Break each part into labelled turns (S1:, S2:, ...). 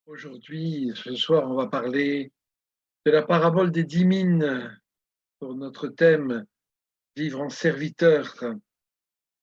S1: Aujourd'hui, ce soir, on va parler de la parabole des 10 000 pour notre thème vivre en serviteur.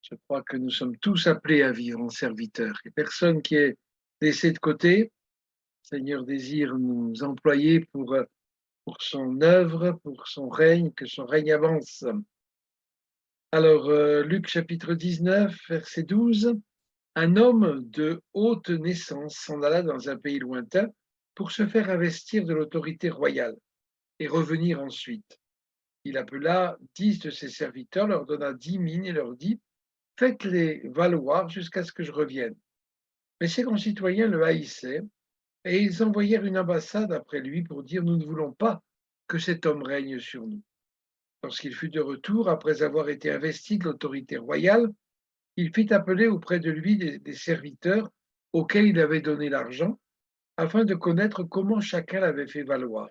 S1: Je crois que nous sommes tous appelés à vivre en serviteur. Et personne qui est laissé de côté. Le Seigneur désire nous employer pour son œuvre, pour son règne, que son règne avance. Alors, Luc chapitre 19, verset 12. Un homme de haute naissance s'en alla dans un pays lointain pour se faire investir de l'autorité royale et revenir ensuite. Il appela 10 de ses serviteurs, leur donna 10 000 et leur dit: faites-les valoir jusqu'à ce que je revienne. Mais ses concitoyens le haïssaient et ils envoyèrent une ambassade après lui pour dire: nous ne voulons pas que cet homme règne sur nous. Lorsqu'il fut de retour, après avoir été investi de l'autorité royale, il fit appeler auprès de lui des serviteurs auxquels il avait donné l'argent, afin de connaître comment chacun l'avait fait valoir.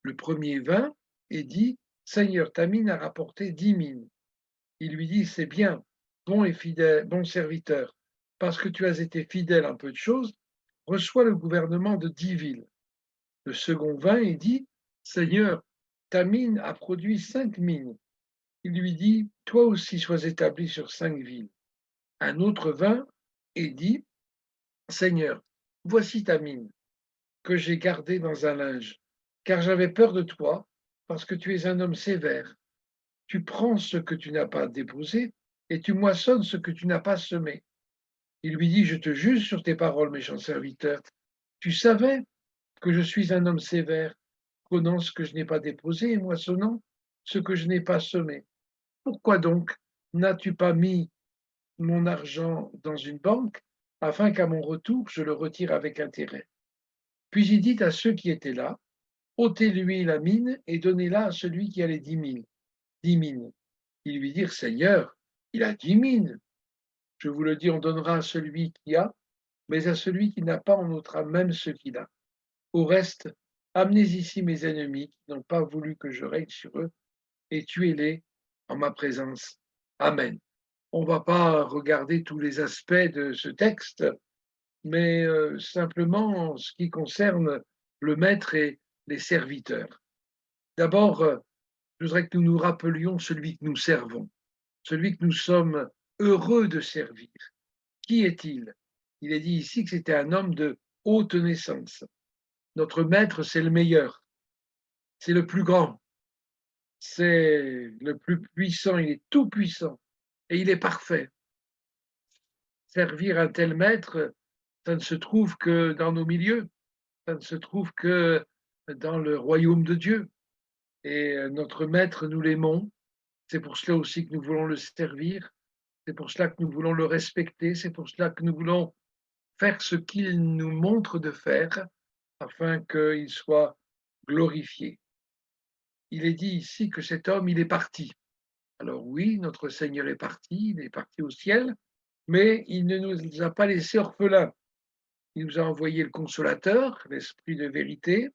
S1: Le premier vint et dit: Seigneur, ta mine a rapporté 10 000. Il lui dit: c'est bien, bon et fidèle, bon serviteur, parce que tu as été fidèle à un peu de choses, reçois le gouvernement de 10 villes. Le second vint et dit: Seigneur, ta mine a produit 5 mines. Il lui dit: toi aussi sois établi sur 5 villes. Un autre vint et dit: Seigneur, voici ta mine, que j'ai gardée dans un linge, car j'avais peur de toi, parce que tu es un homme sévère. Tu prends ce que tu n'as pas déposé et tu moissonnes ce que tu n'as pas semé. Il lui dit: je te juge sur tes paroles, méchant serviteur. Tu savais que je suis un homme sévère, prenant ce que je n'ai pas déposé et moissonnant ce que je n'ai pas semé. Pourquoi donc n'as-tu pas mis mon argent dans une banque, afin qu'à mon retour je le retire avec intérêt? Puis il dit à ceux qui étaient là: ôtez-lui la mine et donnez-la à celui qui a les 10 000. 10 000. Ils lui dirent: Seigneur, il a 10 000. Je vous le dis, on donnera à celui qui a, mais à celui qui n'a pas, on ôtera même ce qu'il a. Au reste, amenez ici mes ennemis qui n'ont pas voulu que je règne sur eux, et tuez-les en ma présence. Amen. On ne va pas regarder tous les aspects de ce texte, mais simplement en ce qui concerne le maître et les serviteurs. D'abord, je voudrais que nous nous rappelions celui que nous servons, celui que nous sommes heureux de servir. Qui est-il? Il est dit ici que c'était un homme de haute naissance. Notre maître, c'est le meilleur, c'est le plus grand, c'est le plus puissant, il est tout puissant et il est parfait. Servir un tel maître, ça ne se trouve que dans nos milieux, ça ne se trouve que dans le royaume de Dieu. Et notre maître, nous l'aimons. C'est pour cela aussi que nous voulons le servir. C'est pour cela que nous voulons le respecter. C'est pour cela que nous voulons faire ce qu'il nous montre de faire, afin qu'il soit glorifié. Il est dit ici que cet homme, il est parti. Alors oui, notre Seigneur est parti, il est parti au ciel, mais il ne nous a pas laissés orphelins. Il nous a envoyé le consolateur, l'Esprit de vérité,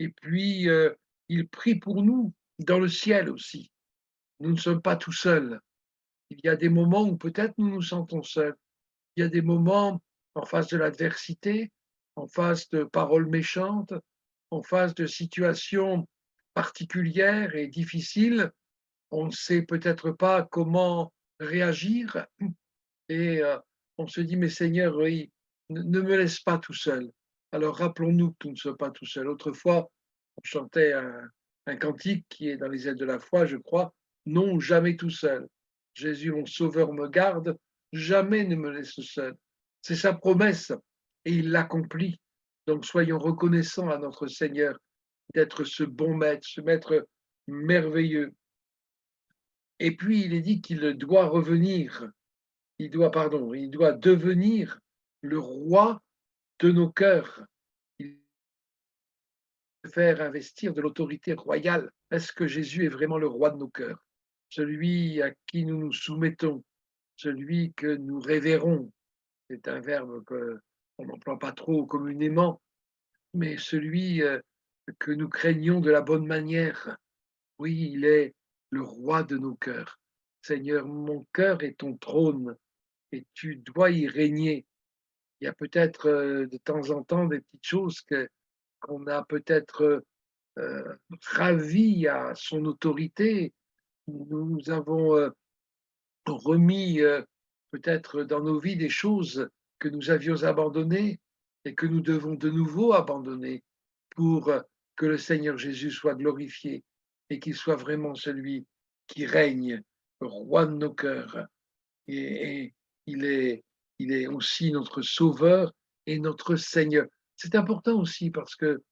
S1: et puis il prie pour nous dans le ciel aussi. Nous ne sommes pas tout seuls. Il y a des moments où peut-être nous nous sentons seuls. Il y a des moments en face de l'adversité, en face de paroles méchantes, en face de situations particulières et difficiles. On ne sait peut-être pas comment réagir et on se dit: mais Seigneur, oui, ne me laisse pas tout seul. Alors rappelons-nous que nous ne sommes pas tout seuls. Autrefois, on chantait un cantique qui est dans les ailes de la foi, je crois: non, jamais tout seul. Jésus, mon sauveur, me garde, jamais ne me laisse seul. C'est sa promesse et il l'accomplit. Donc soyons reconnaissants à notre Seigneur d'être ce maître merveilleux. Et puis il est dit qu'il doit revenir, il doit devenir le roi de nos cœurs. Il veut faire investir de l'autorité royale. Est-ce que Jésus est vraiment le roi de nos cœurs? Celui à qui nous nous soumettons, celui que nous révérons. C'est un verbe qu'on n'emploie pas trop communément, mais celui que nous craignons de la bonne manière. Oui, il est le roi de nos cœurs. Seigneur, mon cœur est ton trône et tu dois y régner. Il y a peut-être de temps en temps des petites choses qu'on a peut-être ravies à son autorité. Nous avons remis peut-être dans nos vies des choses que nous avions abandonnées et que nous devons de nouveau abandonner pour que le Seigneur Jésus soit glorifié et qu'il soit vraiment celui qui règne, roi de nos cœurs. Et il, est, il est aussi notre Sauveur et notre Seigneur. C'est important aussi parce que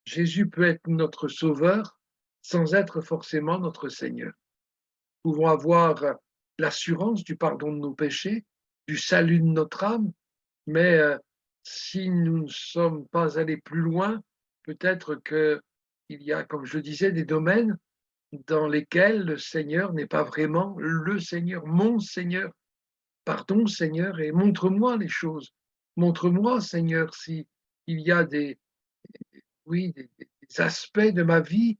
S1: Jésus peut être notre Sauveur sans être forcément notre Seigneur. Nous pouvons avoir l'assurance du pardon de nos péchés, du salut de notre âme, mais si nous ne sommes pas allés plus loin, peut-être qu'il y a, comme je le disais, des domaines dans lesquels le Seigneur n'est pas vraiment le Seigneur, mon Seigneur. Pardon, Seigneur, et montre-moi les choses. Montre-moi, Seigneur, si il y a oui, des aspects de ma vie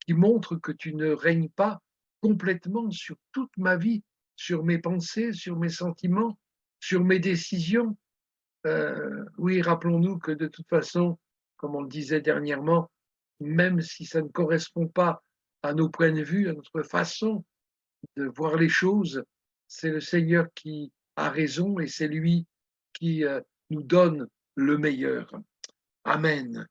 S1: qui montrent que tu ne règnes pas complètement sur toute ma vie, sur mes pensées, sur mes sentiments, sur mes décisions. Oui, rappelons-nous que de toute façon, comme on le disait dernièrement, même si ça ne correspond pas à nos points de vue, à notre façon de voir les choses, c'est le Seigneur qui a raison et c'est lui qui nous donne le meilleur. Amen.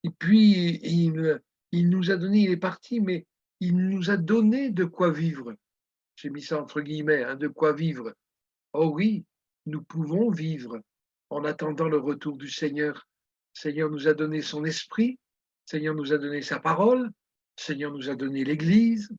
S1: Et puis, il nous a donné, il est parti, mais il nous a donné de quoi vivre. J'ai mis ça entre guillemets, hein, de quoi vivre. Oh oui, nous pouvons vivre en attendant le retour du Seigneur. Le Seigneur nous a donné son esprit, le Seigneur nous a donné sa parole, le Seigneur nous a donné l'Église, le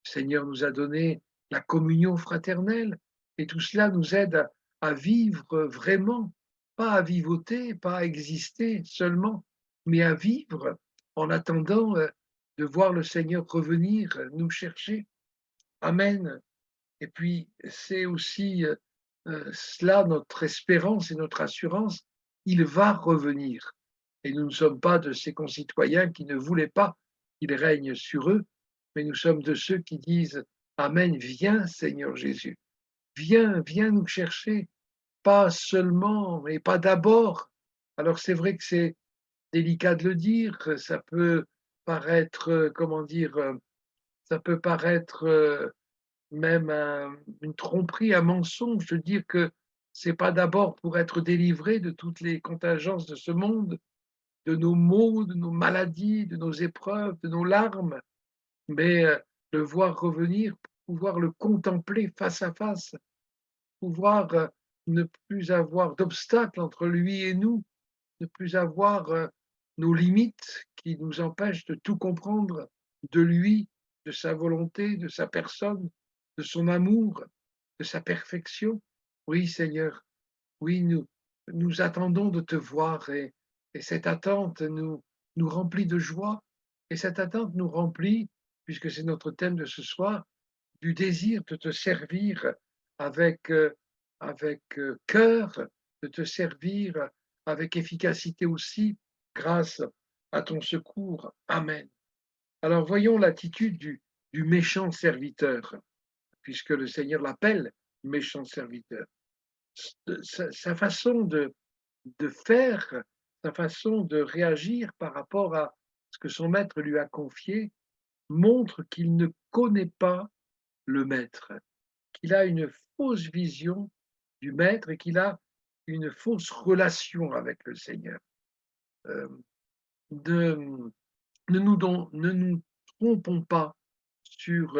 S1: Seigneur nous a donné la communion fraternelle. Et tout cela nous aide à vivre vraiment, pas à vivoter, pas à exister seulement, mais à vivre en attendant de voir le Seigneur revenir nous chercher. Amen. Et puis, c'est aussi cela notre espérance et notre assurance. Il va revenir. Et nous ne sommes pas de ces concitoyens qui ne voulaient pas qu'il règne sur eux, mais nous sommes de ceux qui disent Amen, viens Seigneur Jésus, viens, viens nous chercher, pas seulement et pas d'abord. Alors c'est vrai que c'est délicat de le dire, ça peut paraître, comment dire, ça peut paraître même une tromperie, un mensonge de dire que c'est pas d'abord pour être délivré de toutes les contingences de ce monde, de nos maux, de nos maladies, de nos épreuves, de nos larmes, mais le voir revenir, pouvoir le contempler face à face, pouvoir ne plus avoir d'obstacle entre lui et nous, ne plus avoir nos limites qui nous empêchent de tout comprendre de lui, de sa volonté, de sa personne, de son amour, de sa perfection. Oui, Seigneur, oui, nous attendons de te voir et cette attente nous remplit de joie et cette attente nous remplit, puisque c'est notre thème de ce soir, du désir de te servir avec, cœur, de te servir avec efficacité aussi, grâce à ton secours. Amen. Alors voyons l'attitude du méchant serviteur, puisque le Seigneur l'appelle méchant serviteur. Sa façon de faire, sa façon de réagir par rapport à ce que son maître lui a confié montre qu'il ne connaît pas le maître, qu'il a une fausse vision du maître et qu'il a une fausse relation avec le Seigneur. Euh, de, ne nous trompons pas sur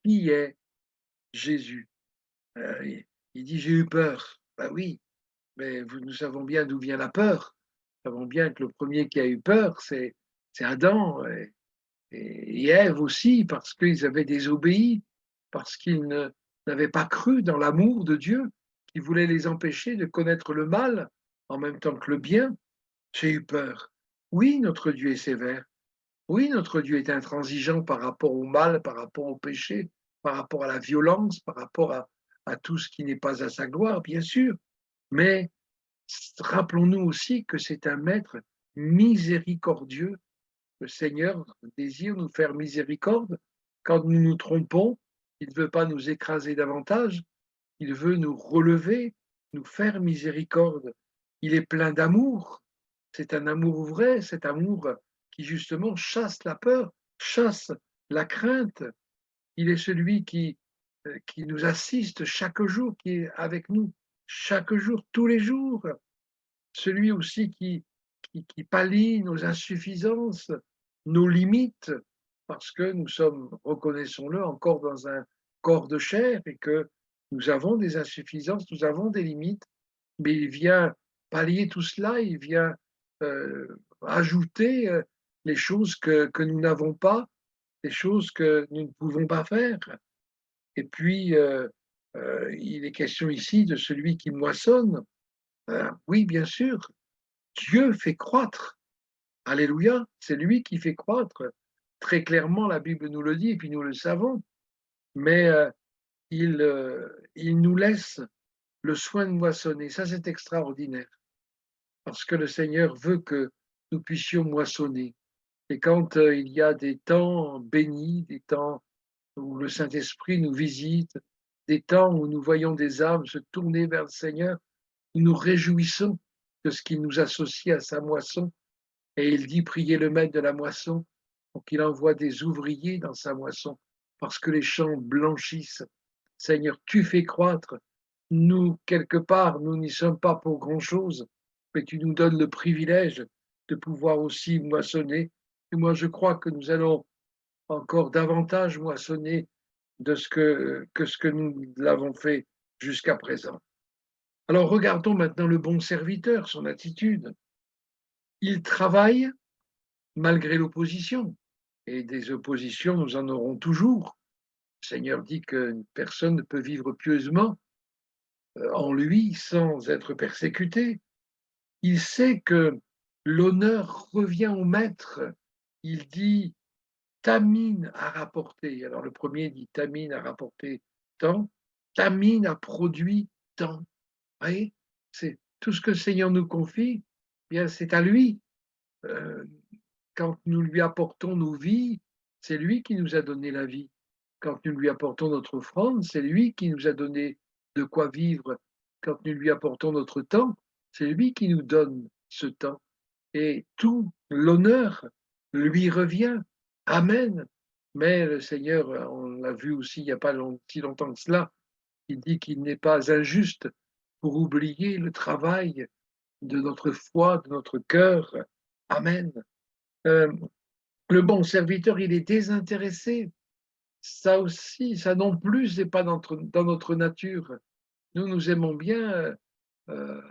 S1: qui est Jésus. Il dit j'ai eu peur. Ben oui, mais nous savons bien d'où vient la peur. Nous savons bien que le premier qui a eu peur, c'est Adam et Ève aussi, parce qu'ils avaient désobéi, parce qu'ils n'avaient pas cru dans l'amour de Dieu, qui voulait les empêcher de connaître le mal en même temps que le bien. J'ai eu peur. Oui, notre Dieu est sévère. Oui, notre Dieu est intransigeant par rapport au mal, par rapport au péché, par rapport à la violence, par rapport à tout ce qui n'est pas à sa gloire, bien sûr. Mais rappelons-nous aussi que c'est un maître miséricordieux. Le Seigneur désire nous faire miséricorde. Quand nous nous trompons, il ne veut pas nous écraser davantage, il veut nous relever, nous faire miséricorde. Il est plein d'amour. C'est un amour vrai, cet amour qui justement chasse la peur, chasse la crainte. Il est celui qui nous assiste chaque jour, qui est avec nous chaque jour, tous les jours. Celui aussi qui pallie nos insuffisances, nos limites, parce que nous sommes, reconnaissons-le, encore dans un corps de chair et que nous avons des insuffisances, nous avons des limites, mais il vient pallier tout cela, il vient ajouter les choses que nous n'avons pas, les choses que nous ne pouvons pas faire. Et puis, il est question ici de celui qui moissonne. Oui, bien sûr, Dieu fait croître. Alléluia, c'est lui qui fait croître. Très clairement, la Bible nous le dit, et puis nous le savons. Mais il nous laisse le soin de moissonner. Ça, c'est extraordinaire. Parce que le Seigneur veut que nous puissions moissonner. Et quand il y a des temps bénis, des temps où le Saint-Esprit nous visite, des temps où nous voyons des âmes se tourner vers le Seigneur, nous nous réjouissons de ce qu'il nous associe à sa moisson. Et il dit, priez le maître de la moisson pour qu'il envoie des ouvriers dans sa moisson, parce que les champs blanchissent. Seigneur, tu fais croître. Nous, quelque part, nous n'y sommes pas pour grand-chose, mais tu nous donnes le privilège de pouvoir aussi moissonner. Et moi, je crois que nous allons encore davantage moissonner de ce que nous l'avons fait jusqu'à présent. Alors regardons maintenant le bon serviteur, son attitude. Il travaille malgré l'opposition. Et des oppositions, nous en aurons toujours. Le Seigneur dit que personne ne peut vivre pieusement en lui sans être persécuté. Il sait que l'honneur revient au maître. Il dit ta mine a rapporté. Alors le premier dit ta mine a rapporté tant, ta mine a produit tant. Vous voyez, c'est tout ce que le Seigneur nous confie, eh bien c'est à lui. Euh, Quand nous lui apportons nos vies, c'est lui qui nous a donné la vie. Quand nous lui apportons notre offrande, c'est lui qui nous a donné de quoi vivre. Quand nous lui apportons notre temps, c'est lui qui nous donne ce temps. Et tout l'honneur lui revient. Amen. Mais le Seigneur, on l'a vu aussi il n'y a pas si longtemps que cela, il dit qu'il n'est pas injuste pour oublier le travail de notre foi, de notre cœur. Amen. Euh, le bon serviteur, il est désintéressé. Ça aussi, ça non plus, c'est pas dans notre nature. Nous aimons bien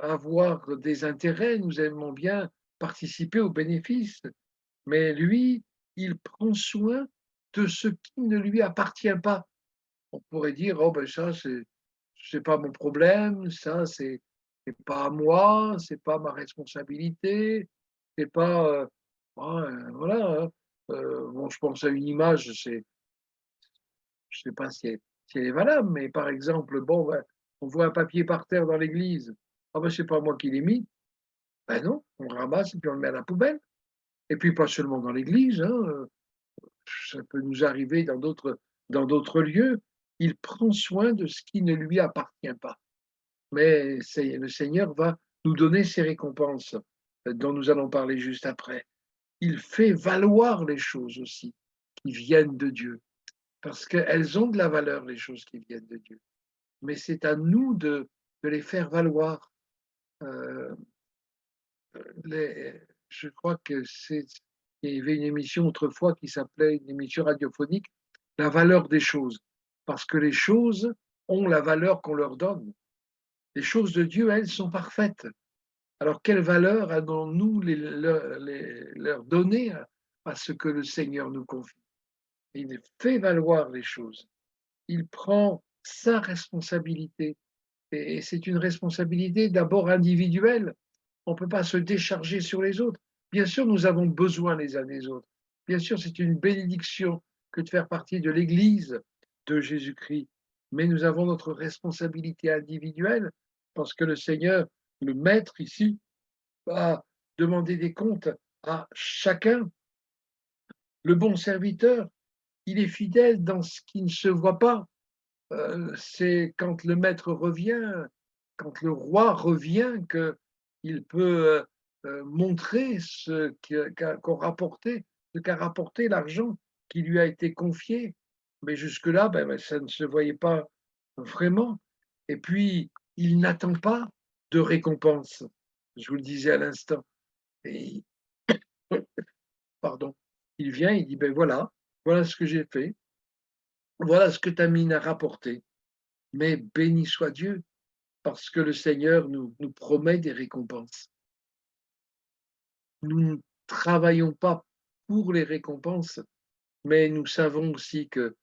S1: avoir des intérêts, nous aimons bien participer aux bénéfices, mais lui, il prend soin de ce qui ne lui appartient pas. On pourrait dire, oh ben ça, c'est pas mon problème, ça, c'est pas à moi, c'est pas ma responsabilité, c'est pas, voilà. Hein. Bon, je pense à une image, je sais pas si elle est valable, mais par exemple, bon, ben, on voit un papier par terre dans l'église. Ah ben, c'est pas moi qui l'ai mis. Ben non, on le ramasse et puis on le met à la poubelle. Et puis pas seulement dans l'église, hein, ça peut nous arriver dans d'autres lieux. Il prend soin de ce qui ne lui appartient pas. Mais le Seigneur va nous donner ses récompenses, dont nous allons parler juste après. Il fait valoir les choses aussi qui viennent de Dieu, parce qu'elles ont de la valeur, les choses qui viennent de Dieu. Mais c'est à nous de les faire valoir. Euh, je crois que il y avait une émission autrefois qui s'appelait, une émission radiophonique, La valeur des choses. Parce que les choses ont la valeur qu'on leur donne. Les choses de Dieu, elles, sont parfaites. Alors, quelle valeur allons-nous leur donner à ce que le Seigneur nous confie? Il fait valoir les choses. Il prend sa responsabilité. Et c'est une responsabilité d'abord individuelle. On ne peut pas se décharger sur les autres. Bien sûr, nous avons besoin les uns des autres. Bien sûr, c'est une bénédiction que de faire partie de l'Église de Jésus-Christ. Mais nous avons notre responsabilité individuelle parce que le Seigneur, le Maître ici, va demander des comptes à chacun. Le bon serviteur, il est fidèle dans ce qui ne se voit pas. C'est quand le Maître revient, quand le roi revient, qu'il peut montrer qu'ont rapporté, ce qu'a rapporté l'argent qui lui a été confié. Mais jusque-là, ça ne se voyait pas vraiment. Et puis, il n'attend pas de récompense. Je vous le disais à l'instant. Et pardon, il vient, il dit, ben voilà, voilà ce que j'ai fait, voilà ce que ta mine a rapporté. Mais béni soit Dieu, parce que le Seigneur nous promet des récompenses. Nous ne travaillons pas pour les récompenses, mais nous savons aussi que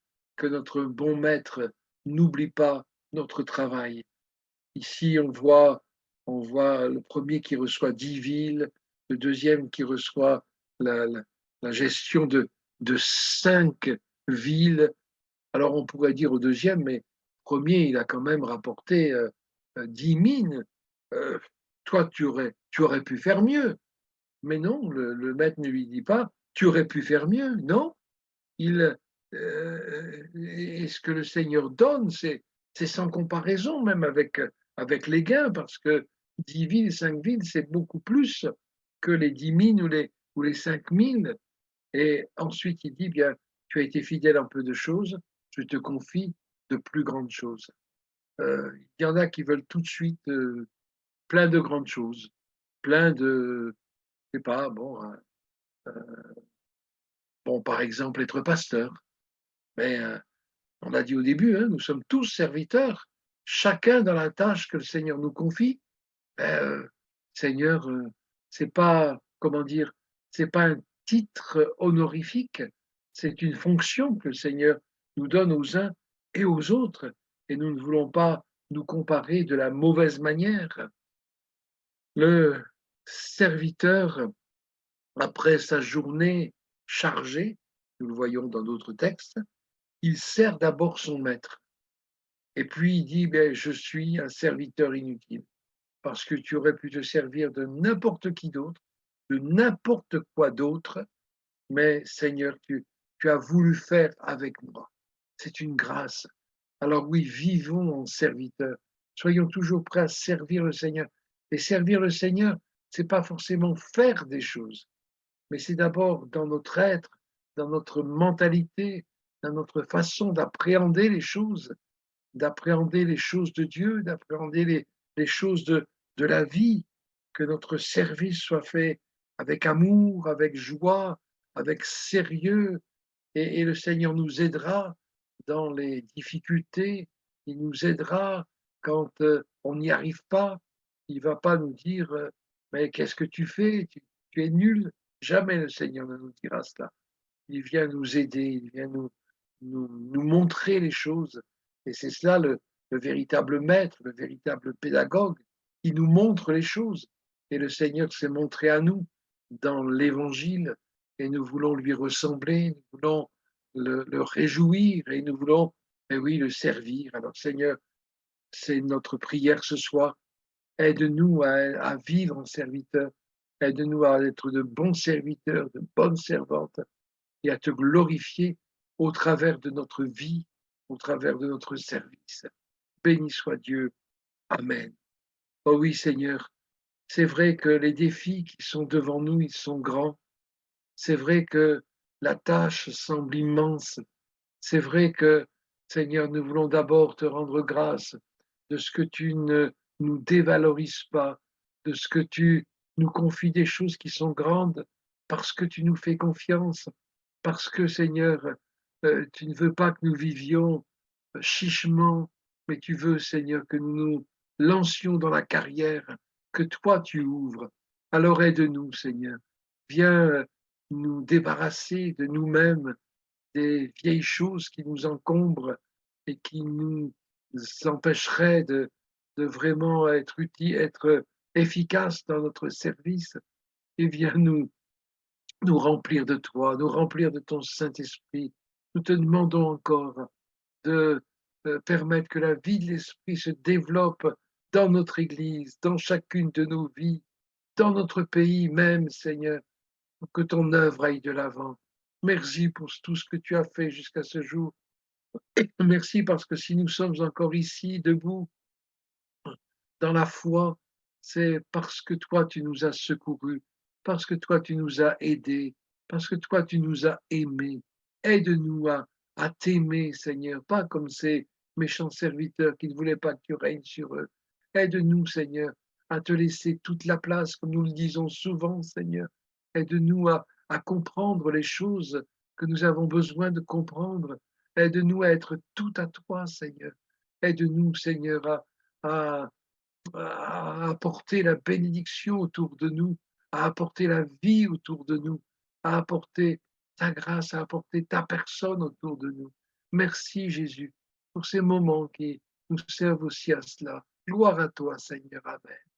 S1: notre bon maître n'oublie pas notre travail. Ici, on voit le premier qui reçoit 10 villes, le deuxième qui reçoit la, la, la gestion de 5 villes. Alors on pourrait dire au deuxième, mais premier, il a quand même rapporté 10 mines. Euh, Toi, tu aurais pu faire mieux. Mais non, le maître ne lui dit pas, tu aurais pu faire mieux. Non, et ce que le Seigneur donne, c'est sans comparaison même avec les gains, parce que 10 villes, 5 villes, c'est beaucoup plus que les 10 mines ou les 5 mines. Et ensuite, il dit, bien, tu as été fidèle à un peu de choses, je te confie de plus grandes choses. Il y en a qui veulent tout de suite plein de grandes choses, plein de, je sais pas, bon, par exemple, être pasteur. Mais on l'a dit au début, hein, nous sommes tous serviteurs, chacun dans la tâche que le Seigneur nous confie. Ben, Seigneur, c'est pas, comment dire, c'est pas un titre honorifique, c'est une fonction que le Seigneur nous donne aux uns et aux autres, et nous ne voulons pas nous comparer de la mauvaise manière. Le serviteur, après sa journée chargée, nous le voyons dans d'autres textes, il sert d'abord son maître. Et puis il dit, ben, je suis un serviteur inutile, parce que tu aurais pu te servir de n'importe qui d'autre, de n'importe quoi d'autre, mais Seigneur, tu as voulu faire avec moi. C'est une grâce. Alors oui, vivons en serviteurs. Soyons toujours prêts à servir le Seigneur. Et servir le Seigneur, c'est pas forcément faire des choses, mais c'est d'abord dans notre être, dans notre mentalité, dans notre façon d'appréhender les choses de Dieu, d'appréhender les choses de la vie, que notre service soit fait avec amour, avec joie, avec sérieux, et le Seigneur nous aidera dans les difficultés, il nous aidera quand on n'y arrive pas, il ne va pas nous dire mais qu'est-ce que tu fais, tu es nul, jamais le Seigneur ne nous dira cela. Il vient nous aider, il vient nous montrer les choses. Et c'est cela le véritable maître, le véritable pédagogue, qui nous montre les choses. Et le Seigneur s'est montré à nous dans l'Évangile, et nous voulons lui ressembler, nous voulons le réjouir, et nous voulons, et oui, le servir. Alors Seigneur, c'est notre prière ce soir. Aide-nous à vivre en serviteur. Aide-nous à être de bons serviteurs, de bonnes servantes, et à te glorifier au travers de notre vie, au travers de notre service. Béni soit Dieu. Amen. Oh oui, Seigneur, c'est vrai que les défis qui sont devant nous, ils sont grands. C'est vrai que la tâche semble immense. C'est vrai que, Seigneur, nous voulons d'abord te rendre grâce de ce que tu ne nous dévalorises pas, de ce que tu nous confies des choses qui sont grandes, parce que tu nous fais confiance, parce que, Seigneur, tu ne veux pas que nous vivions chichement, mais tu veux, Seigneur, que nous nous lancions dans la carrière que toi tu ouvres. Alors aide-nous, Seigneur. Viens nous débarrasser de nous-mêmes, des vieilles choses qui nous encombrent et qui nous empêcheraient de vraiment être utiles, être efficaces dans notre service. Et viens nous remplir de toi, nous remplir de ton Saint-Esprit. Nous te demandons encore de permettre que la vie de l'Esprit se développe dans notre Église, dans chacune de nos vies, dans notre pays même, Seigneur, pour que ton œuvre aille de l'avant. Merci pour tout ce que tu as fait jusqu'à ce jour. Merci parce que si nous sommes encore ici, debout, dans la foi, c'est parce que toi, tu nous as secourus, parce que toi, tu nous as aidés, parce que toi, tu nous as aimés. Aide-nous à t'aimer, Seigneur, pas comme ces méchants serviteurs qui ne voulaient pas que tu règnes sur eux. Aide-nous, Seigneur, à te laisser toute la place, comme nous le disons souvent, Seigneur. Aide-nous à comprendre les choses que nous avons besoin de comprendre. Aide-nous à être tout à toi, Seigneur. Aide-nous, Seigneur, à à apporter la bénédiction autour de nous, à apporter la vie autour de nous, à apporter ta grâce, à apporter ta personne autour de nous. Merci Jésus pour ces moments qui nous servent aussi à cela. Gloire à toi Seigneur. Amen.